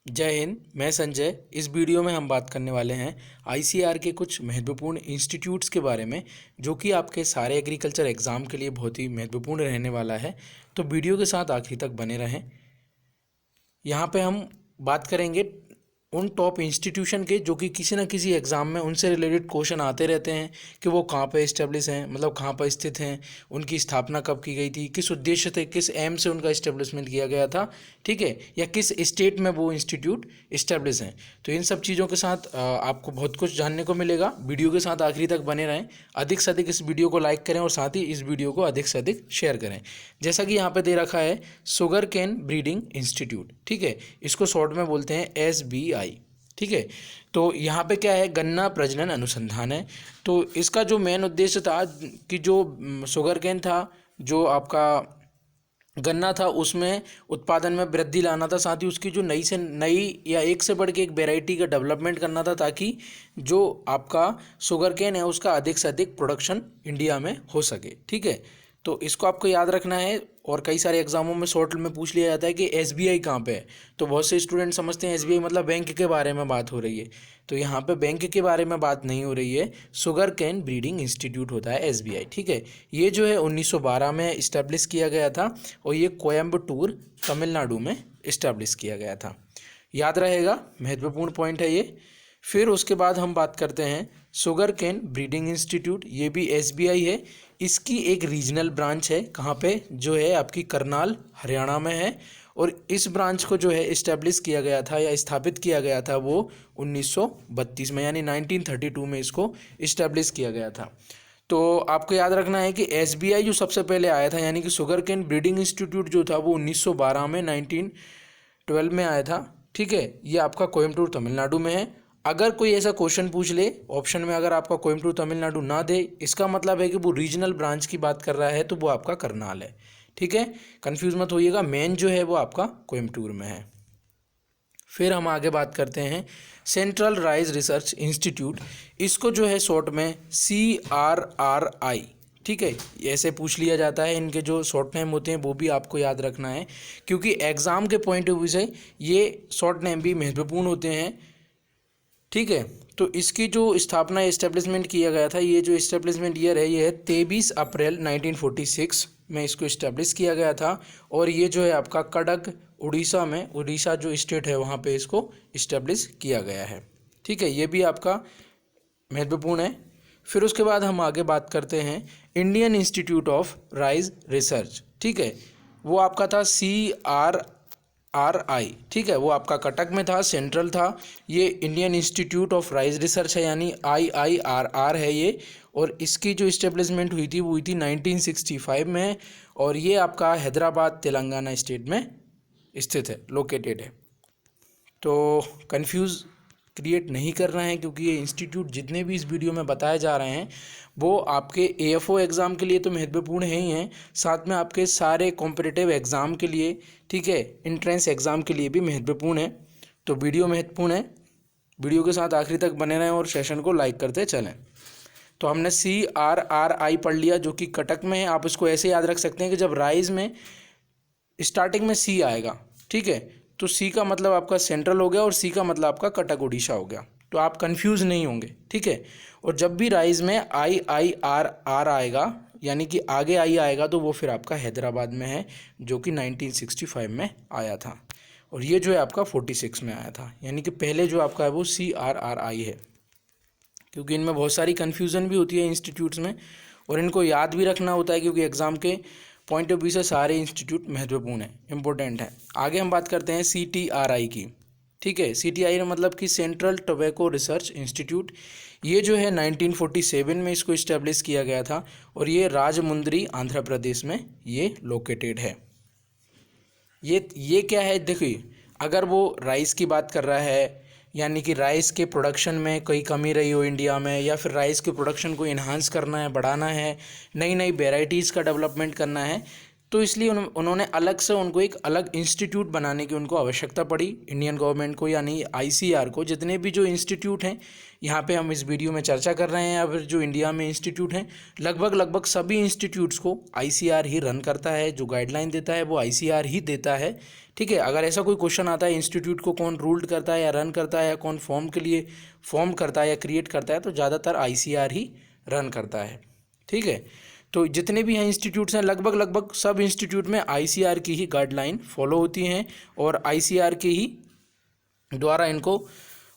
जय हिंद। मैं संजय। इस वीडियो में हम बात करने वाले हैं आईसीएआर के कुछ महत्वपूर्ण इंस्टीट्यूट्स के बारे में, जो कि आपके सारे एग्रीकल्चर एग्ज़ाम के लिए बहुत ही महत्वपूर्ण रहने वाला है। तो वीडियो के साथ आखिरी तक बने रहें। यहाँ पे हम बात करेंगे उन टॉप इंस्टीट्यूशन के जो कि किसी न किसी एग्ज़ाम में उनसे रिलेटेड क्वेश्चन आते रहते हैं कि वो कहाँ पे इस्टेब्लिश हैं, मतलब कहाँ पर स्थित हैं, उनकी स्थापना कब की गई थी, किस उद्देश्य से, किस एम से उनका इस्टेब्लिशमेंट किया गया था, ठीक है, या किस स्टेट में वो इंस्टीट्यूट इस्टेब्लिश हैं। तो इन सब चीज़ों के साथ आपको बहुत कुछ जानने को मिलेगा। वीडियो के साथ आखिरी तक बने रहें। अधिक से अधिक इस वीडियो को लाइक करें और साथ ही इस वीडियो को अधिक से अधिक शेयर करें। जैसा कि यहाँ पे दे रखा है शुगर कैन ब्रीडिंग इंस्टीट्यूट, ठीक है, इसको शॉर्ट में बोलते हैं SBI, ठीक है। तो यहाँ पे क्या है, गन्ना प्रजनन अनुसंधान है। तो इसका जो मेन उद्देश्य था कि जो शुगर कैन था, जो आपका गन्ना था, उसमें उत्पादन में वृद्धि लाना था, साथ ही उसकी जो नई से नई या एक से बढ़ के एक वेराइटी का डेवलपमेंट करना था, ताकि जो आपका शुगर केन है उसका अधिक से अधिक प्रोडक्शन इंडिया में हो सके, ठीक है। तो इसको आपको याद रखना है। और कई सारे एग्जामों में शॉर्ट में पूछ लिया जाता है कि SBI कहाँ पे है। तो बहुत से स्टूडेंट समझते हैं SBI मतलब बैंक के बारे में बात हो रही है। तो यहाँ पे बैंक के बारे में बात नहीं हो रही है, शुगर कैन ब्रीडिंग इंस्टीट्यूट होता है SBI, ठीक है। ये जो है 1912 में इस्टेब्लिश किया गया था और ये कोयम्बटूर तमिलनाडु में इस्टेब्लिश किया गया था। याद रहेगा, महत्वपूर्ण पॉइंट है ये। फिर उसके बाद हम बात करते हैं शुगर कैन ब्रीडिंग इंस्टीट्यूट, ये भी SBI है। इसकी एक रीजनल ब्रांच है, कहाँ पे, जो है आपकी करनाल हरियाणा में है। और इस ब्रांच को जो है इस्टेब्लिश किया गया था या स्थापित किया गया था वो 1932 में, यानी 1932 में इसको इस्टेब्लिश किया गया था। तो आपको याद रखना है कि SBI जो सबसे पहले आया था, यानी कि शुगर कैन ब्रीडिंग इंस्टीट्यूट जो था वो 1912 में 1912 में आया था, ठीक है। ये आपका कोयम्बटूर तमिलनाडु में है। अगर कोई ऐसा क्वेश्चन पूछ ले ऑप्शन में, अगर आपका कोयम्बटूर तमिलनाडु ना दे, इसका मतलब है कि वो रीजनल ब्रांच की बात कर रहा है, तो वो आपका करनाल है, ठीक है। कंफ्यूज मत होइएगा, मेन जो है वो आपका कोयम्बटूर में है। फिर हम आगे बात करते हैं सेंट्रल राइस रिसर्च इंस्टीट्यूट, इसको जो है शॉर्ट में CRRI, ठीक है, ऐसे पूछ लिया जाता है। इनके जो शॉर्ट नेम होते हैं वो भी आपको याद रखना है, क्योंकि एग्ज़ाम के पॉइंट ऑफ व्यू से ये शॉर्ट नेम भी महत्वपूर्ण होते हैं, ठीक है। तो इसकी जो स्थापना इस्टेब्लिशमेंट किया गया था, ये जो इस्टेब्लिशमेंट ईयर है ये है 23 अप्रैल 1946 में इसको इस्टेब्लिश किया गया था। और ये जो है आपका कटक उड़ीसा में, उड़ीसा जो स्टेट है वहाँ पे इसको इस्टेब्लिश किया गया है, ठीक है। ये भी आपका महत्वपूर्ण है। फिर उसके बाद हम आगे बात करते हैं Indian Institute of rice research, ठीक है, वो आपका था CRRI, ठीक है, वो आपका कटक में था, सेंट्रल था। ये Indian Institute of rice research है, यानी IIRR है ये। और इसकी जो इस्टेब्लिशमेंट हुई थी वो हुई थी 1965 में। और ये आपका हैदराबाद तेलंगाना स्टेट में स्थित है, लोकेटेड है। तो कंफ्यूज क्रिएट नहीं करना है, क्योंकि ये इंस्टीट्यूट जितने भी इस वीडियो में बताए जा रहे हैं वो आपके AFO एग्ज़ाम के लिए तो महत्वपूर्ण है ही हैं, साथ में आपके सारे कॉम्पिटिटिव एग्ज़ाम के लिए, ठीक है, एंट्रेंस एग्ज़ाम के लिए भी महत्वपूर्ण है। तो वीडियो महत्वपूर्ण है, वीडियो के साथ आखिरी तक बने रहें और सेशन को लाइक करते चलें। तो हमने CRRI पढ़ लिया, जो कि कटक में है। आप इसको ऐसे याद रख सकते हैं कि जब राइस में स्टार्टिंग में C आएगा, ठीक है, तो C का मतलब आपका सेंट्रल हो गया और C का मतलब आपका कटक उड़ीसा हो गया। तो आप कंफ्यूज नहीं होंगे, ठीक है। और जब भी राइस में IIRR आएगा, यानी कि आगे I आएगा, तो वो फिर आपका हैदराबाद में है, जो कि 1965 में आया था। और ये जो है आपका 46 में आया था, यानी कि पहले जो आपका है वो CRRI है। क्योंकि इनमें बहुत सारी कन्फ्यूज़न भी होती है इंस्टीट्यूट्स में, और इनको याद भी रखना होता है, क्योंकि एग्ज़ाम के पॉइंट ऑफ व्यू से सारे इंस्टीट्यूट महत्वपूर्ण है, इंपॉर्टेंट है। आगे हम बात करते हैं CTRI की, ठीक है। CTRI मतलब कि सेंट्रल टोबैको रिसर्च इंस्टीट्यूट। ये जो है 1947 में इसको इस्टेब्लिश किया गया था, और ये राजमुंद्री आंध्र प्रदेश में ये लोकेटेड है। ये क्या है, देखिए, अगर वो राइस की बात कर रहा है, यानी कि राइस के प्रोडक्शन में कोई कमी रही हो इंडिया में, या फिर राइस के प्रोडक्शन को इन्हांस करना है, बढ़ाना है, नई नई वेराइटीज़ का डेवलपमेंट करना है, तो इसलिए उन्होंने अलग से उनको एक अलग इंस्टीट्यूट बनाने की उनको आवश्यकता पड़ी, इंडियन गवर्नमेंट को यानी आईसीआर को। जितने भी जो इंस्टीट्यूट हैं यहाँ पे हम इस वीडियो में चर्चा कर रहे हैं, या फिर जो इंडिया में इंस्टीट्यूट हैं, लगभग सभी इंस्टीट्यूट्स को आईसीआर ही रन करता है। जो गाइडलाइन देता है वो आईसीआर ही देता है। ठीक है, अगर ऐसा कोई क्वेश्चन आता है इंस्टीट्यूट को कौन रूल्ड करता है या रन करता है, या कौन फॉर्म करता है या क्रिएट करता है, तो ज़्यादातर आईसीआर ही रन करता है। ठीक है, तो जितने भी हैं इंस्टीट्यूट्स हैं, लगभग सब इंस्टीट्यूट में आईसीआर की ही गाइडलाइन फॉलो होती हैं और आईसीआर के ही द्वारा इनको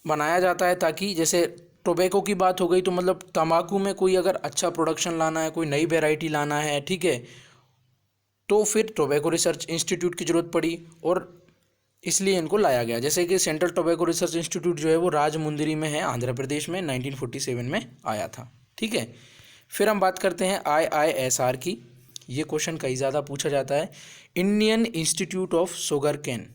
बनाया जाता है, ताकि जैसे टोबैको की बात हो गई तो मतलब तंबाकू में कोई अगर अच्छा प्रोडक्शन लाना है, कोई नई वेराइटी लाना है, ठीक है, तो फिर टोबैको रिसर्च इंस्टीट्यूट की ज़रूरत पड़ी और इसलिए इनको लाया गया। जैसे कि सेंट्रल टोबैको रिसर्च इंस्टीट्यूट जो है वो राजमुंदरी में है, आंध्र प्रदेश में, 1947 में आया था। ठीक है, फिर हम बात करते हैं IISR की। ये क्वेश्चन कई ज़्यादा पूछा जाता है, Indian Institute of Sugar Cane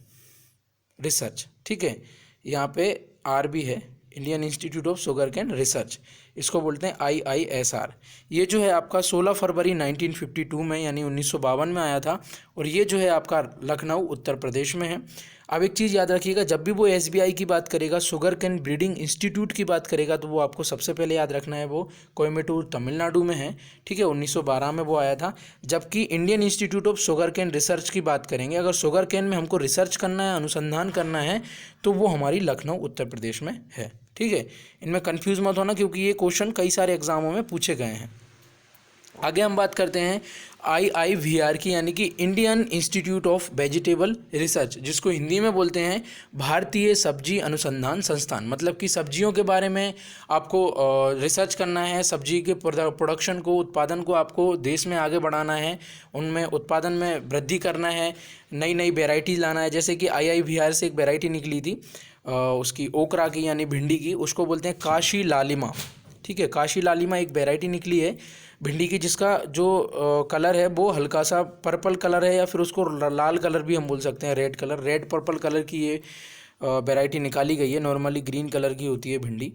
Research. ठीक है, यहाँ पे आर भी है, Indian Institute of Sugar Cane Research, इसको बोलते हैं IISR। ये जो है आपका 16 फरवरी 1952 में यानी 1952 में आया था और ये जो है आपका लखनऊ उत्तर प्रदेश में है। अब एक चीज़ याद रखिएगा, जब भी वो SBI की बात करेगा, शुगर केन ब्रीडिंग इंस्टीट्यूट की बात करेगा, तो वो आपको सबसे पहले याद रखना है वो कोयम्बटूर तमिलनाडु में है। ठीक है, 1912 में वो आया था। जबकि Indian Institute of Sugar Cane Research की बात करेंगे, अगर शुगर केन में हमको रिसर्च करना है, अनुसंधान करना है, तो वो हमारी लखनऊ उत्तर प्रदेश में है। ठीक है, इनमें कन्फ्यूज़ मत होना क्योंकि ये क्वेश्चन कई सारे एग्जामों में पूछे गए हैं। आगे हम बात करते हैं IIVR की, यानी कि Indian Institute of vegetable research, जिसको हिंदी में बोलते हैं भारतीय सब्जी अनुसंधान संस्थान। मतलब कि सब्जियों के बारे में आपको रिसर्च करना है, सब्जी के प्रोडक्शन को, उत्पादन को आपको देश में आगे बढ़ाना है, उनमें उत्पादन में वृद्धि करना है, नई नई वेराइटीज़ लाना है। जैसे कि IIVR से एक वेराइटी निकली थी उसकी ओकरा की यानी भिंडी की, उसको बोलते हैं काशी लालिमा। ठीक है, काशी लालिमा एक वेराइटी निकली है भिंडी की, जिसका जो कलर है वो हल्का सा पर्पल कलर है, या फिर उसको लाल कलर भी हम बोल सकते हैं, red colour, red purple colour की ये वेराइटी निकाली गई है। नॉर्मली ग्रीन कलर की होती है भिंडी।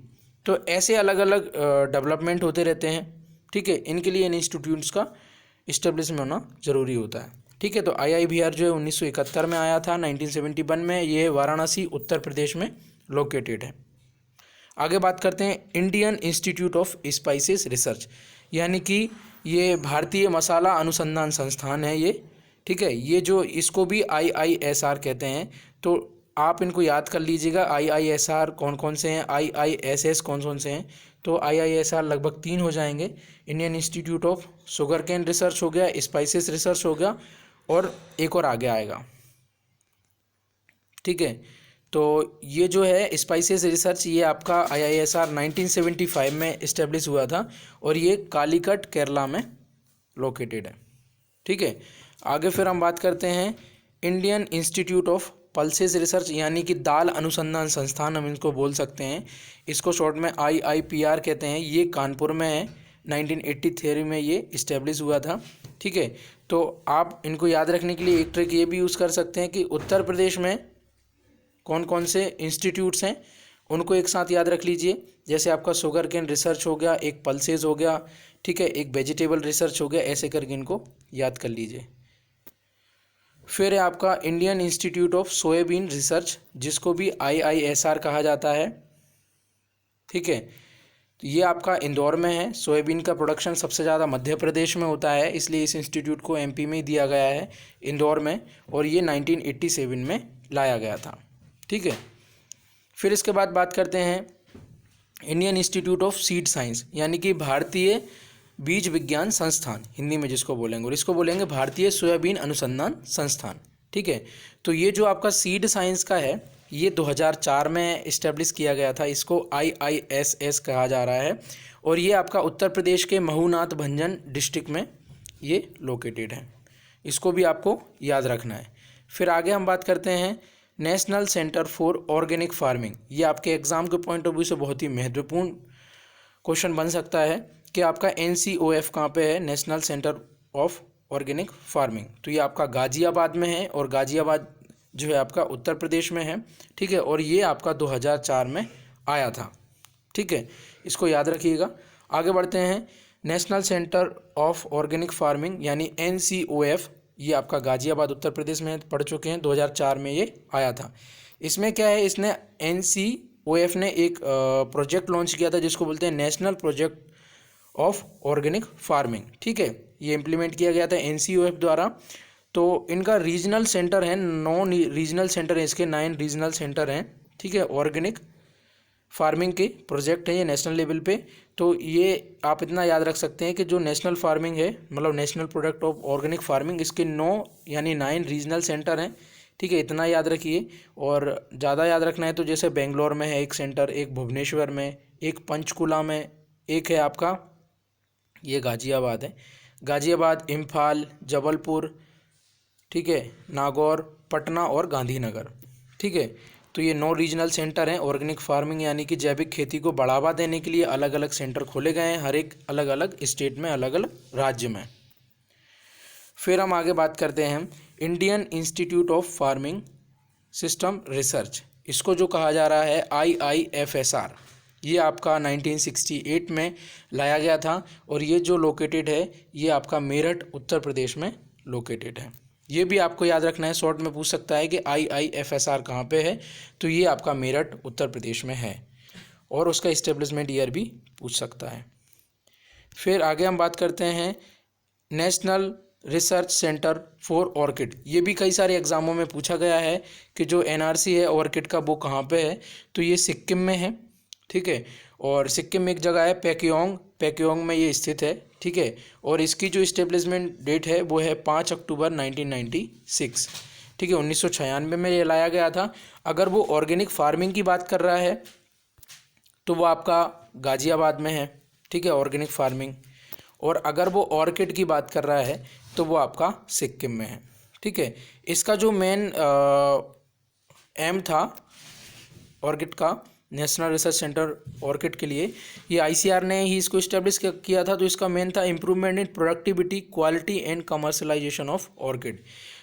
तो ऐसे अलग अलग डेवलपमेंट होते रहते हैं। ठीक है, इनके लिए इन इंस्टीट्यूट्स का इस्टेब्लिशमेंट होना ज़रूरी होता है। ठीक है, तो IIVR जो है 1971 में आया था, 1971 में, ये वाराणसी उत्तर प्रदेश में लोकेटेड है। आगे बात करते हैं Indian Institute of spices research, यानी कि ये भारतीय मसाला अनुसंधान संस्थान है ये। ठीक है, ये जो इसको भी IISR कहते हैं, तो आप इनको याद कर लीजिएगा। IISR कौन कौन से हैं, IISS कौन कौन से हैं, तो IISR लगभग 3 हो जाएंगे। Indian Institute of Sugar Cane Research हो गया, स्पाइसेस रिसर्च हो गया, और एक और आगे आएगा। ठीक है, तो ये जो है स्पाइसेस रिसर्च, ये आपका IISR 1975 में इस्टेब्लिश हुआ था और ये कालीकट केरला में लोकेटेड है। ठीक है, आगे फिर हम बात करते हैं Indian Institute of pulses research, यानी कि दाल अनुसंधान संस्थान हम इनको बोल सकते हैं। इसको शॉर्ट में IIPR कहते हैं। ये कानपुर में है, 1983 में ये इस्टेब्लिश हुआ था। ठीक है, तो आप इनको याद रखने के लिए एक ट्रिक ये भी यूज़ कर सकते हैं कि उत्तर प्रदेश में कौन कौन से इंस्टीट्यूट्स हैं उनको एक साथ याद रख लीजिए। जैसे आपका शुगर केन रिसर्च हो गया, एक पल्सेस हो गया, ठीक है, एक वेजिटेबल रिसर्च हो गया, ऐसे करके इनको याद कर लीजिए। फिर है आपका Indian Institute of soybean research, जिसको भी IISR कहा जाता है। ठीक है, ये आपका इंदौर में है। सोयाबीन का प्रोडक्शन सबसे ज़्यादा मध्य प्रदेश में होता है, इसलिए इस इंस्टीट्यूट को MP में ही दिया गया है, इंदौर में, और ये 1987 में लाया गया था। ठीक है, फिर इसके बाद बात करते हैं Indian Institute of seed science, यानी कि भारतीय बीज विज्ञान संस्थान, हिंदी में जिसको बोलेंगे, और इसको बोलेंगे भारतीय सोयाबीन अनुसंधान संस्थान। ठीक है, तो ये जो आपका सीड साइंस का है, ये 2004 में इस्टेब्लिश किया गया था। इसको IISS कहा जा रहा है और ये आपका उत्तर प्रदेश के महूनाथ भंजन डिस्ट्रिक्ट में ये लोकेटेड है। इसको भी आपको याद रखना है। फिर आगे हम बात करते हैं national centre for organic farming. ये आपके एग्ज़ाम के पॉइंट ऑफ व्यू से बहुत ही महत्वपूर्ण क्वेश्चन बन सकता है कि आपका NCOF कहाँ पे है, national centre of organic farming. तो ये आपका गाज़ियाबाद में है और गाज़ियाबाद जो है आपका उत्तर प्रदेश में है। ठीक है, और ये आपका 2004 में आया था। ठीक है, इसको याद रखिएगा। आगे बढ़ते हैं national centre of organic farming यानी NCOF, ये आपका गाजियाबाद उत्तर प्रदेश में पढ़ चुके हैं, 2004 में ये आया था। इसमें क्या है, इसने NCOF ने एक प्रोजेक्ट लॉन्च किया था जिसको बोलते हैं national project of organic farming. ठीक है, ये इम्प्लीमेंट किया गया था NCOF द्वारा। तो इनका रीजनल सेंटर है, 9 रीजनल सेंटर है इसके, 9 रीजनल सेंटर हैं। ठीक है, ऑर्गेनिक फार्मिंग के प्रोजेक्ट है ये नेशनल लेवल पे। तो ये आप इतना याद रख सकते हैं कि जो नेशनल फार्मिंग है, मतलब national product of organic farming, इसके 9 यानी 9 रीजनल सेंटर हैं। ठीक है, इतना याद रखिए। और ज़्यादा याद रखना है तो जैसे बेंगलोर में है एक सेंटर, एक भुवनेश्वर में, एक पंचकुला में, एक है आपका ये गाजियाबाद है, गाजियाबाद, इम्फाल, जबलपुर, ठीक है, नागौर, पटना और गांधीनगर। ठीक है, तो ये 9 रीजनल सेंटर हैं ऑर्गेनिक फार्मिंग यानी कि जैविक खेती को बढ़ावा देने के लिए अलग अलग सेंटर खोले गए हैं, हर एक अलग अलग स्टेट में, अलग अलग राज्य में। फिर हम आगे बात करते हैं Indian Institute of farming system research, इसको जो कहा जा रहा है IIFSR। ये आपका 1968 में लाया गया था और ये जो लोकेटेड है ये आपका मेरठ उत्तर प्रदेश में लोकेटेड है। ये भी आपको याद रखना है, शॉर्ट में पूछ सकता है कि IIFSR कहाँ पे है, तो ये आपका मेरठ उत्तर प्रदेश में है और उसका इस्टेब्लिशमेंट ईयर भी पूछ सकता है। फिर आगे हम बात करते हैं national research centre for orchid. ये भी कई सारे एग्जामों में पूछा गया है कि जो NRC है ऑर्किड का वो कहाँ पे है, तो ये सिक्किम में है। ठीक है, और सिक्किम में एक जगह है पैक्योंग में ये स्थित है। ठीक है, और इसकी जो इस्टेब्लिशमेंट डेट है वो है 5 अक्टूबर 1996। ठीक है, 1996 में ये लाया गया था। अगर वो ऑर्गेनिक फार्मिंग की बात कर रहा है तो वो आपका गाजियाबाद में है। ठीक है, ऑर्गेनिक फार्मिंग। और अगर वो ऑर्किड की बात कर रहा है तो वो आपका सिक्किम में है। ठीक है, इसका जो मेन एम था ऑर्किड का, नेशनल रिसर्च सेंटर ऑर्किड के लिए, ये ICR ने ही इसको इस्टेब्लिश किया था। तो इसका मेन था improvement in productivity, quality and commercialisation of orchid.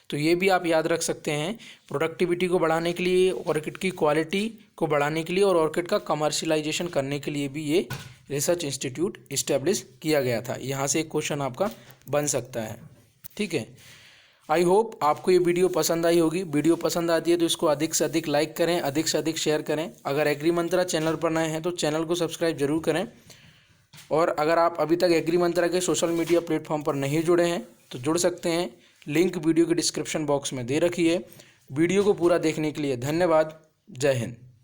तो ये भी आप याद रख सकते हैं, प्रोडक्टिविटी को बढ़ाने के लिए, ऑर्किड की क्वालिटी को बढ़ाने के लिए और ऑर्किड का कमर्शलाइजेशन करने के लिए भी ये रिसर्च इंस्टीट्यूट इस्टेब्लिश किया गया था। यहाँ से एक क्वेश्चन आपका बन सकता है। ठीक है, आई होप आपको ये वीडियो पसंद आई होगी। वीडियो पसंद आती है तो इसको अधिक से अधिक लाइक करें, अधिक से अधिक शेयर करें। अगर एग्री मंत्रा चैनल पर नए हैं तो चैनल को सब्सक्राइब जरूर करें। और अगर आप अभी तक एग्री मंत्रा के सोशल मीडिया प्लेटफॉर्म पर नहीं जुड़े हैं तो जुड़ सकते हैं, लिंक वीडियो के डिस्क्रिप्शन बॉक्स में दे रखी है। वीडियो को पूरा देखने के लिए धन्यवाद। जय हिंद।